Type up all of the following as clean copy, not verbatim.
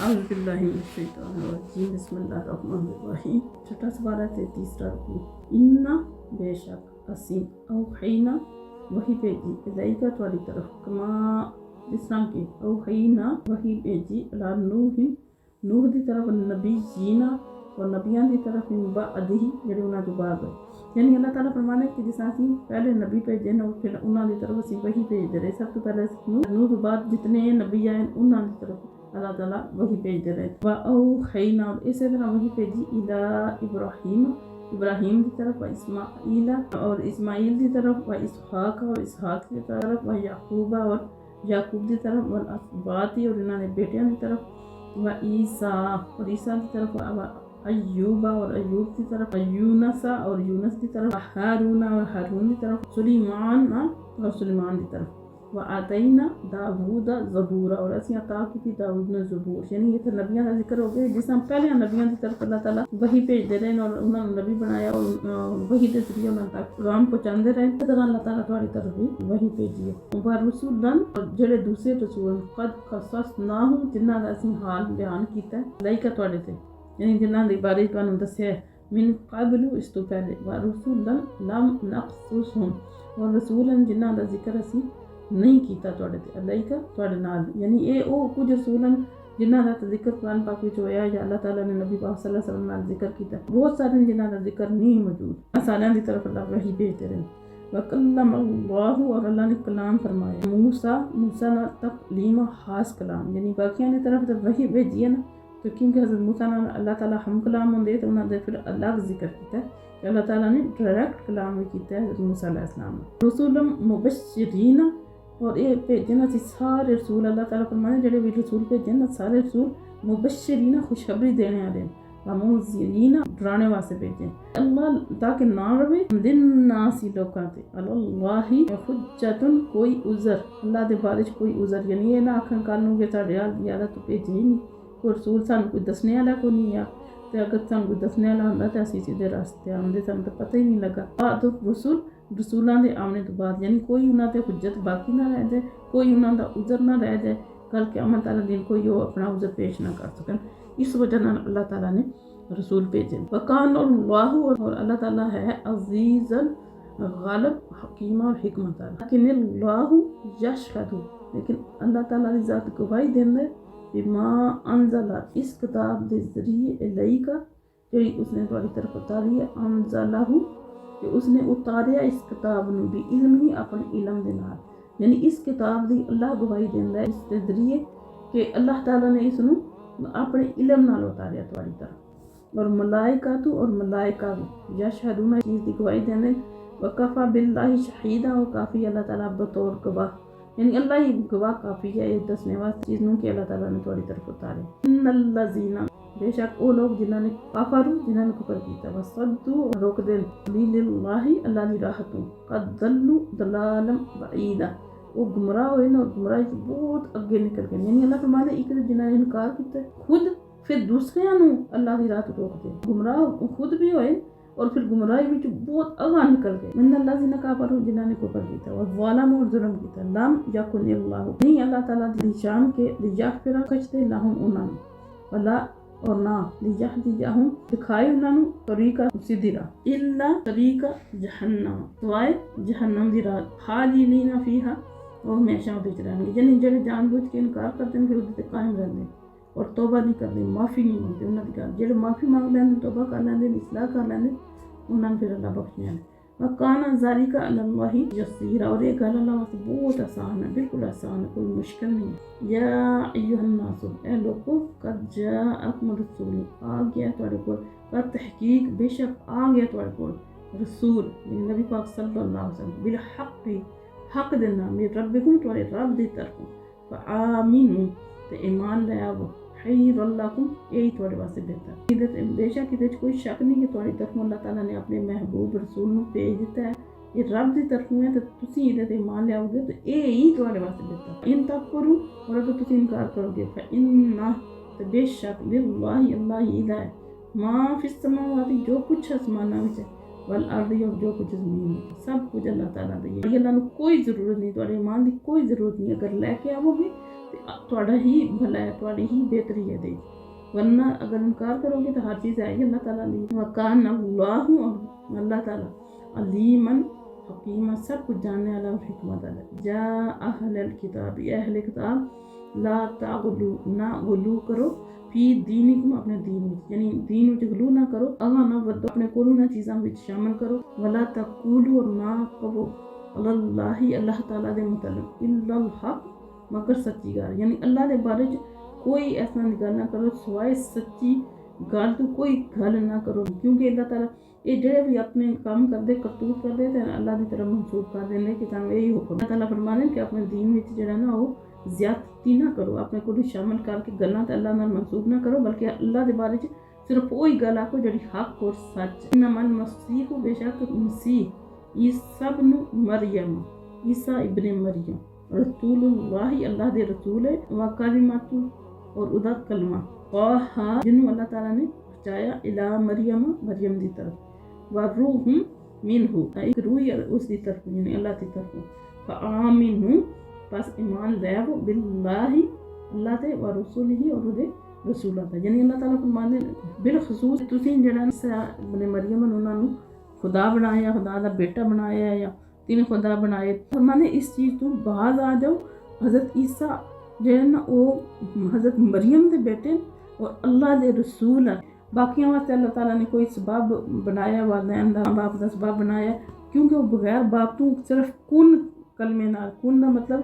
औज़ुबिल्लाहिमिनश्शैतानिर्रजीम बिस्मिल्लाहिर्रहमानिर्रहीम। छठा सवाल है 33वां रुकू। इन्ना बेशक असी औहैना वही भेजी इलैका तुम्हारी तरफ कमा जिस तरह की औहैना वही भेजी अला नूह दी तरफ नबीयीना और नबियां दी तरफ मिन बअदिही जेड़े उन्हां तो बाद होए। यानी अल्लाह ताला फरमाने कि जिस असीं पहले नबी भेजे न फिर उन्हां दी तरफ असीं वही भेजदे रहे। सब तो पहले नूह तो बाद जितने नबी आए उन्हां दी तरफ अल्लाह ताला वही भेजते रहे। व औहैना और इसी तरह वही भेजी इला इब्राहीम की तरफ व इस्माईला और इस्माईल की तरफ व इसहाक और इसहाक की तरफ व याकूबा और याकूब की तरफ व असबाती और इन्होंने बेटियां की तरफ व ईसा और ईसा की तरफ व अय्यूबा और अय्यूब की तरफ यूनसा और यूनस की तरफ हारूना और हारून की तरफ सुलेमान और सुलेमान की तरफ व आतैना दाऊदा ज़बूरा और असी अता की दाऊद ने ज़बूर। यानी ये तो नबियां का जिक्र हो गया जिस पहले नबियां की तरफ अल्लाह ताला वही भेजते रहे और उन्होंने नबी बनाया और वही के जरिए उन्होंने तक पैगाम पहुंचाते रहे। इस तरह अल्लाह ताला तुम्हारी तरफ भी वही भेजी है। व रसूलन और जेड़े दूसरे रसूल कद खससनाहु जिन्हां दा असी हाल बयान कीता है लाइका तुम्हारे ते यानी जिन्हां दे बारे तुहानू दस्सिया मिन क़ब्लु इस तो पहले व रसूलन लम नक़्सुसहुम और रसूलन जिन्हां दा जिक्र असी नहीं कीता तुहाडे ते अलैका तुहाडे नाल। यानी ये ओ कुछ रसूलन जिन्हां दा जिक्र कुरान पाक विच होया या अल्लाह ताला ने नबी पाक सल्लल्लाहु अलैहि वसल्लम नाल जिक्र कीता। बहुत सारे जिन्हां दा जिक्र नहीं मौजूद सारियां दी तरफ अल्लाह वही भेजते रहे। व कल्लमल्लाहु और अल्लाह ने कलाम फरमाया मूसा ना तकलीमा खास कलाम यानी बाकियां दी तरफ तो वही भेजी है ना। तो क्योंकि हज़रत मूसा नाल अल्लाह ताला हम कलाम होंदे तो उन्हां दे फिर अलग जिक्र कीता कि अल्लाह ताला ने डायरेक्ट कलाम भी कीता है हज़रत मूसा अलैहिस्सलाम रसूलम मुबश्शिरीना और ये भेजे ना सारे रसूल अल्लाह ताला फरमाने जेड़े भी रसूल भेजे ना सारे रसूल मुबश्शिरीना खुशखबरी देने वाले व मुनज़िरीना डराने वास्ते भेजे अल्लाह ताकि ना रवे दिन नासी लोकां ते अल्लाही हुज्जतुन कोई उज़र अल्लाह दे बारे च कोई उज़र यानी ये ना आखन कल नूं कि साडे यार तो भेजे ही नहीं कोई रसूल सानू कोई दसने वाला कोई नहीं आ ते अगर सानू कोई दसने वाला होंदा ते असीं सीधे रास्ते आंदे सानू तो पता ही नहीं लगा। तो रसूलां दे आने तो बाद यानी कोई उन्हां ते हुज्जत बाकी ना रह जाए कोई उन्हां दा उज़र ना रह जाए कल क़यामत वाले दिन कोई वो अपना उज़र पेश ना कर सकन। इस वजह नाल अल्लाह ताला ने रसूल भेजे। वकान अल्लाहु और अल्लाह ताला है अज़ीज़न गालिब हकीमा और हिकमत वाला। लेकिन अल्लाहु यशहदु लेकिन अल्लाह ताला दी ज़ात गवाही देंदे बिमा अनज़ला इस किताब के जरिए इलैका जेड़ी उसने तुम्हारी तरफ उतारी है अनज़लहु कि उसने उतारिया इस किताब नूं भी इल्म ही अपने इल्म दे नाल यानी इस किताब दी अल्लाह गवाही देंदा है इसके जरिए कि अल्लाह ताला ने इसनूं अपने इल्म नाल उतारिया तुम्हारी तरफ। और मलाइकातु और मलाइका भी यशहदूना चीज़ की गवाही देंदे वकफ़ा बिल्लाहि शहीदा और काफ़ी अल्लाह ताला बतौर गवाह यानी अल्लाह ही गवाह काफ़ी है ये दसने वास्ते चीज़ नूं कि अल्लाह ताला ने तुम्हारी तरफ उतारे। इन्नल्लज़ीना बेशक वो लोग जिन्होंने काफरू जिन्होंने कुफर किया वसद्दू रोक दे लिल्लाही अल्लाह दी राह तो कद दल्लू दलालम बईदा वो गुमराह होए ना गुमराही से बहुत अगे निकल गए। यानी अल्लाह फरमाते एक जिन्होंने इनकार किया खुद फिर दूसरियां नूं अल्लाह दी राह तो रोक दे गुमराह खुद भी होए और फिर गुमराही विच बहुत अगा निकल गए। इन्नल्लज़ीना काफरू जिन्होंने कुफर किया और ज़ालम और जुल्म किया लम यकुनिल्लाहु नहीं अल्लाह ताला दी शान के लियाग़फ़िरा कचते लहुम उन्होंने वला और ना लियहदियहुम दिखाए उन्होंने तरीका सीधी राह इल्ला तरीका जहन्नम सवाए जहन्नम दी राह खालिदीना फीहा और हमेशा उहदे च रहणगे। यानी जेड़े जानबूझ के इनकार करते हैं फिर उहदे ते कायम रहंदे और तौबा नहीं करते माफ़ी नहीं मांगते उन्हां दी गल जेड़े माफ़ी मांग लैंदे तौबा कर लैंदे इस्लाह कर लैंदे उन्हां फिर अल्लाह बख्शने वाला वकाना ज़ालिका अलल्लाहि यसीरा और ये गल अल्लाह वास्ते बहुत आसान है बिल्कुल आसान है कोई मुश्किल नहीं है। या अय्युहन्नासु ए लोगों कद जाअकुम रसूल आ गया तुम्हारे को कद तहकीक बेशक आ गया तुम्हारे को रसूल नबी पाक सल्लल्लाहु अलैहि वसल्लम बिल हक देना मेरे रब्बिकुम तुम्हारे रब दी तरफ आमीनु ते ईमान ले आओ खैरुल लकुम यही तुम्हारे वास्ते बेहतर बेशक इहदे च कोई शक नहीं कि तुम्हारी तरफ अल्लाह ताला ने अपने महबूब रसूल नूं भेज दिता है ये रब दी तरफों है तो तुसीं इहदे ते ईमान ले आओगे तो ये ही तुम्हारे वास्ते बेहतर। इन तकफुरू और अगर तुसीं इनकार करोगे फइन्ना तो बेशक लिल्लाहि अल्लाह ही दा है मां फिस समावाति जो कुछ आसमानां विच है वल अर्दी और जो कुछ ज़मीन में सब कुछ अल्लाह ताला दा है। अल्लाह नूं कोई ज़रूरत नहीं तुम्हारे ईमान की कोई ज़रूरत नहीं अगर लैके आओगे तो تھوڑا ہی بھلا ہے، تھوڑی ہی بہتری ہے دے، ورنہ اگر انکار کرو گے تو ہر چیز آئے گی اللہ تعالیٰ دی. وکان اللہ، اور اللہ تعالیٰ علیمن حکیمہ، سب کچھ جاننے والا اور حکمت والا. جا اہل الکتاب، اہل کتاب، لا تغلو، نہ غلو کرو، فی دینکم، اپنے دین میں، یعنی دین وچ غلو نہ کرو، اگاں نہ ودو، اپنے کولوں نہ چیزاں وچ شامل کرو. ولا تقولوا، اور نہ کہو، علی اللہ، اللہ تعالیٰ دے متعلق، الا الحق، مگر سچی گل، یعنی اللہ دے بارے کوئی ایسا گل نہ کرو سوائے سچی گل تو کوئی گل نہ کرو، کیونکہ اللہ تعالیٰ یہ جڑے بھی اپنے کام کرتے کرتوت کرتے تو اللہ کی طرف منسوخ کر دیں کہ تمہیں یہی حکم. اللہ تعالیٰ فرمانے کہ اپنے دین میں جڑا نا وہ زیادتی نہ کرو، اپنے کو شامل کر کے گلاں تے اللہ نال منسوخ نہ کرو، بلکہ اللہ دے بارے صرف وہی گل آکو جڑی حق اور سچ. انما المسیح، بے شک مسیح، عیسیٰ ابن مریم، عیسیٰ ابن مریم، رسول اللہ، اللہ دے رسول ہے، وکلمۃ، اور ادا کلمہ، قاہا، جنہوں اللہ تعالیٰ نے پہنچایا، الی مریم، مریم دی طرف، وروح منہ، ایک روح اس دی طرف، یعنی اللہ دی طرف. فآمنوا، پس ایمان لے وہ، باللہ، اللہ تے، ورسولہ، اور دے رسولہ تے. یعنی اللہ تعالیٰ فرماندے بالخصوص تسی جڑا ابن مریم انہاں نو خدا بنایا، خدا دا بیٹا بنایا یا تین خدا بنائے، فرمانے اس چیز تو باز آ جاؤ. حضرت عیسیٰ جو ہے نا وہ حضرت مریم دے بیٹے اور اللہ دے رسول ہیں. باقیاں واسطے اللہ تعالیٰ نے کوئی سبب بنایا، والدین دا باپ دا سبب بنایا، کیونکہ وہ بغیر باپ تو صرف کن کلمے نال، کن دا مطلب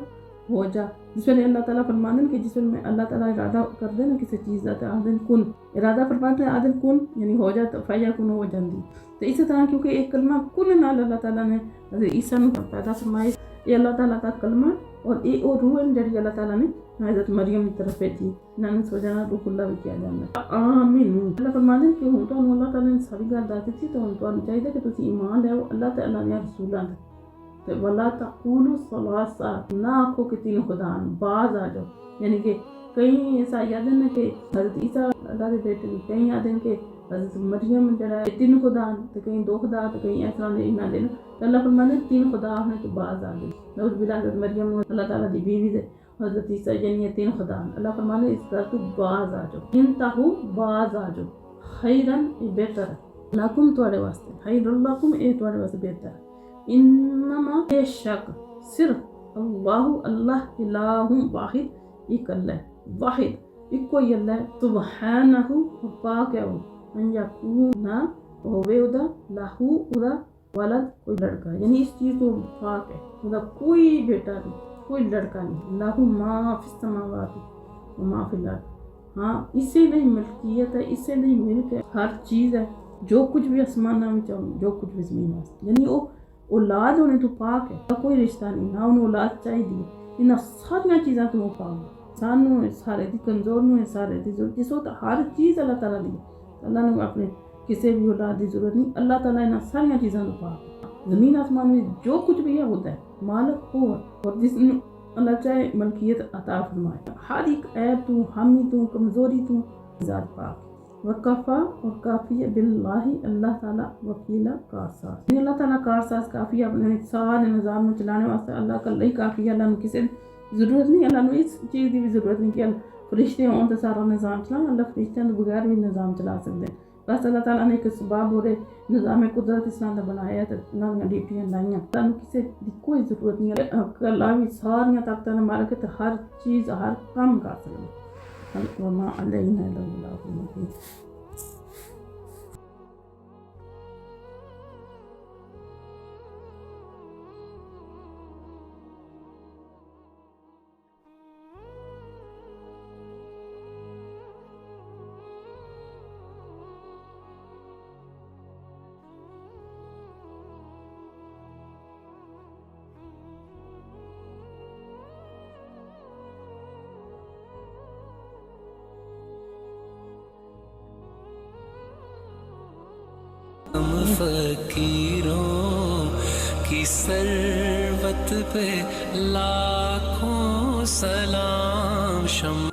ہو جا. جس ویلے اللہ تعالیٰ فرماندے کہ جس ویلے اللہ تعالیٰ ارادہ کر دے نا کسی چیز دا تے آدن کن، ارادہ فرماتے آدن کن یعنی ہو جا، تو فیکون ہو جاندی. تو اسی طرح کیونکہ ایک کلمہ کن نال اللہ تعالیٰ نے حضرت عیسیٰ نو پیدا فرمایا، یہ اللہ تعالیٰ کا کلمہ، اور یہ وہ روح ہے جڑی اللہ تعالیٰ نے حضرت مریم کی طرف بھیجی، انہوں نے سوچا روح اللہ بھی کیا جانا. آمین. اللہ فرماتے ہیں کہ ہوں تو اللہ تعالیٰ نے ساری گل دس دیتی، تو ہوں تو چاہیے کہ تسی ایمان لے اللہ تے اللہ دے رسولاں تے. ولا تقولوا ثلاثہ، نہ آکھو کہ تین خدا، باز آ جاؤ. یعنی کہ کئی ایسا یاد ہے کہ حضرت عیسیٰ اللہ دے بیٹے، کئی یاد ہیں کہ حضرت مریم جڑا تین خدا، تو کہیں دو خدا، تو کہیں اس طرح دے انہاں دے. تو اللہ فرماتے ہیں تین خدا ہونے تو باز آ گئے. نعوذ باللہ، حضرت مریم اللہ تعالیٰ دی بیوی دے، حضرت عیسیٰ یعنی یہ تین خدا. اللہ فرماتے ہیں اس طرح تو باز آ جاؤ، انتہو، باز آ جاؤ، خیرن، یہ بہتر ہے، لکم، تواڈے واسطے، خیر لکم، اے تواڈے واسطے بہتر ہے. انما، بے شک، صرف، اللہ، اللہ، الہ واحد، ایک اللہ ہے، واحد، ایک کوئی اللہ ہے، سبحانہ، پاک ہے وہ، ان یکون، ہوئے ادا، لہو، ادا، ولد، کوئی لڑکا، یعنی اس چیز تو پاک ہے، ادا کوئی بیٹا نہیں، کوئی لڑکا نہیں. لہو ما فی السماوات و ما فی الارض، ہاں اسی لیے ملکیت ہے، اسی لیے ملک ہے، ہر چیز ہے، جو کچھ بھی آسمانوں میں چاہو، جو کچھ بھی زمین واسطے. یعنی وہ اولاد ہونے تو پاک ہے، کوئی رشتہ نہیں، نہ انہیں اولاد چاہیے. انہاں ساری چیزاں تو وہ پاک ہے، سانوں سارے دی کمزور نو سارے دی ضرورت، جس وقت ہر چیز اللہ تعالیٰ دی، اللہ نے اپنے کسی بھی اولاد دی ضرورت نہیں. اللہ تعالیٰ انہاں ساری چیزاں تو پاک ہے، زمین آسمان میں جو کچھ بھی ہے ہوتا ہے، مالک ہو، اور جس نے اللہ چاہے ملکیت عطا فرمائے. ہر ایک عیب تو، حامی تو، کمزوری تو ذات پاک. وکفا، اور کافی ہے، باللہ، اللہ تعالیٰ، وکیلا، کارساز. اللہ تعالیٰ کارساز کافی ہے اپنے سارے نظام کو چلانے واسطے. اللہ کا اللہ کافی ہے، اللہ نے کسی ضرورت نہیں، اللہ نے اس چیز کی بھی ضرورت نہیں کہ فرشتے ہوں تو سارا نظام چلاؤ. اللہ فرشتوں کے بغیر بھی نظام چلا سکتے ہیں. بس اللہ تعالیٰ نے ایک سباب ہو رہے نظام قدرت اسلام کا بنایا ہے، اللہ نے ڈیوٹیاں لائیاں. اللہ نے کسی کی کوئی ضرورت نہیں ہے. اللہ بھی ساری طاقتوں نے مارا کے ہر چیز ہر کام کر سکتے ہیں. وما علینا الا البلاغ المبین. فقیروں کی ثروت پہ لاکھوں سلام.